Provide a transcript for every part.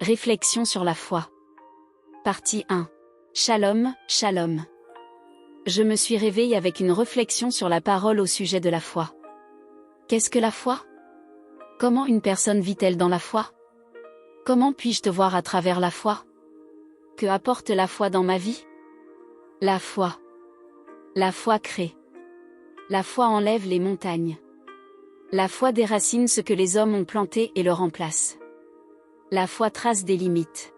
Réflexion sur la foi. Partie 1. Shalom, shalom. Je me suis réveillée avec une réflexion sur la parole au sujet de la foi. Qu'est-ce que la foi? Comment une personne vit-elle dans la foi? Comment puis-je te voir à travers la foi? Que apporte la foi dans ma vie? La foi. La foi crée. La foi enlève les montagnes. La foi déracine ce que les hommes ont planté et le remplace. La foi trace des limites.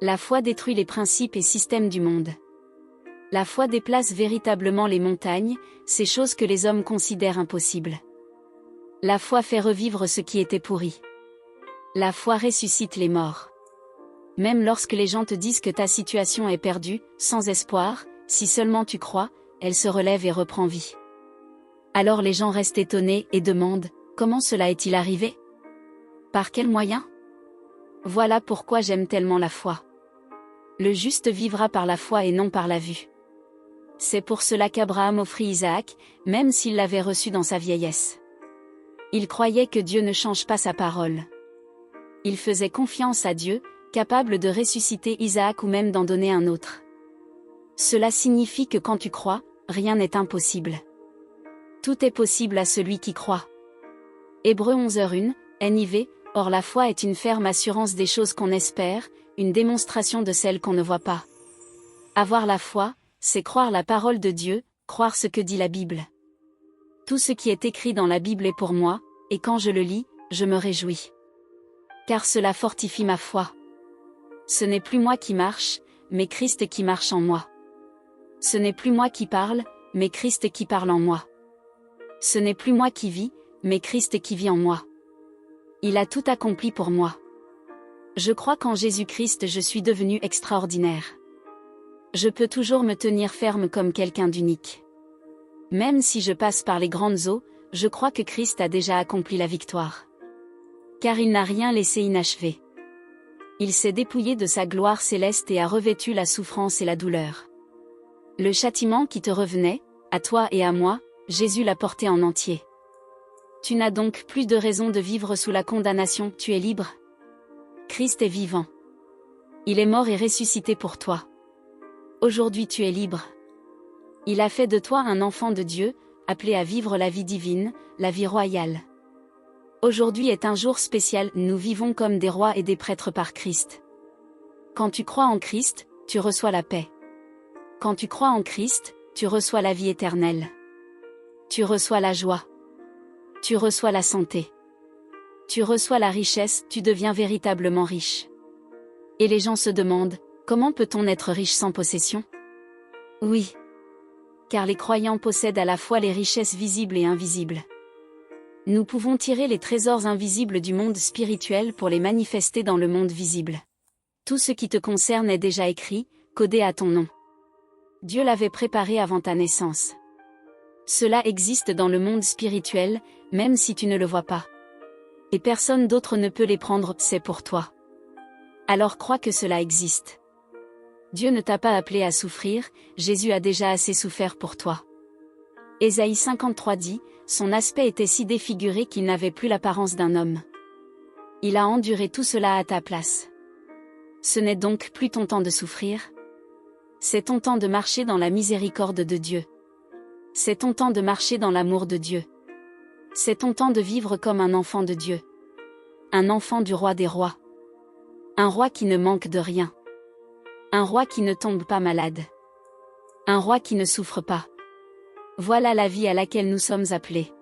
La foi détruit les principes et systèmes du monde. La foi déplace véritablement les montagnes, ces choses que les hommes considèrent impossibles. La foi fait revivre ce qui était pourri. La foi ressuscite les morts. Même lorsque les gens te disent que ta situation est perdue, sans espoir, si seulement tu crois, elle se relève et reprend vie. Alors les gens restent étonnés et demandent, comment cela est-il arrivé? Par quels moyens? Voilà pourquoi j'aime tellement la foi. Le juste vivra par la foi et non par la vue. C'est pour cela qu'Abraham offrit Isaac, même s'il l'avait reçu dans sa vieillesse. Il croyait que Dieu ne change pas sa parole. Il faisait confiance à Dieu, capable de ressusciter Isaac ou même d'en donner un autre. Cela signifie que quand tu crois, rien n'est impossible. Tout est possible à celui qui croit. Hébreux 11h1, NIV. Or la foi est une ferme assurance des choses qu'on espère, une démonstration de celles qu'on ne voit pas. Avoir la foi, c'est croire la parole de Dieu, croire ce que dit la Bible. Tout ce qui est écrit dans la Bible est pour moi, et quand je le lis, je me réjouis. Car cela fortifie ma foi. Ce n'est plus moi qui marche, mais Christ qui marche en moi. Ce n'est plus moi qui parle, mais Christ qui parle en moi. Ce n'est plus moi qui vis, mais Christ qui vit en moi. Il a tout accompli pour moi. Je crois qu'en Jésus-Christ je suis devenu extraordinaire. Je peux toujours me tenir ferme comme quelqu'un d'unique. Même si je passe par les grandes eaux, je crois que Christ a déjà accompli la victoire. Car il n'a rien laissé inachevé. Il s'est dépouillé de sa gloire céleste et a revêtu la souffrance et la douleur. Le châtiment qui te revenait, à toi et à moi, Jésus l'a porté en entier. Tu n'as donc plus de raison de vivre sous la condamnation, tu es libre. Christ est vivant. Il est mort et ressuscité pour toi. Aujourd'hui tu es libre. Il a fait de toi un enfant de Dieu, appelé à vivre la vie divine, la vie royale. Aujourd'hui est un jour spécial, nous vivons comme des rois et des prêtres par Christ. Quand tu crois en Christ, tu reçois la paix. Quand tu crois en Christ, tu reçois la vie éternelle. Tu reçois la joie. Tu reçois la santé. Tu reçois la richesse, tu deviens véritablement riche. Et les gens se demandent, comment peut-on être riche sans possession? Oui. Car les croyants possèdent à la fois les richesses visibles et invisibles. Nous pouvons tirer les trésors invisibles du monde spirituel pour les manifester dans le monde visible. Tout ce qui te concerne est déjà écrit, codé à ton nom. Dieu l'avait préparé avant ta naissance. Cela existe dans le monde spirituel, même si tu ne le vois pas. Et personne d'autre ne peut les prendre, c'est pour toi. Alors crois que cela existe. Dieu ne t'a pas appelé à souffrir, Jésus a déjà assez souffert pour toi. Ésaïe 53 dit, son aspect était si défiguré qu'il n'avait plus l'apparence d'un homme. Il a enduré tout cela à ta place. Ce n'est donc plus ton temps de souffrir. C'est ton temps de marcher dans la miséricorde de Dieu. C'est ton temps de marcher dans l'amour de Dieu. C'est ton temps de vivre comme un enfant de Dieu. Un enfant du roi des rois. Un roi qui ne manque de rien. Un roi qui ne tombe pas malade. Un roi qui ne souffre pas. Voilà la vie à laquelle nous sommes appelés.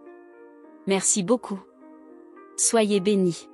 Merci beaucoup. Soyez bénis.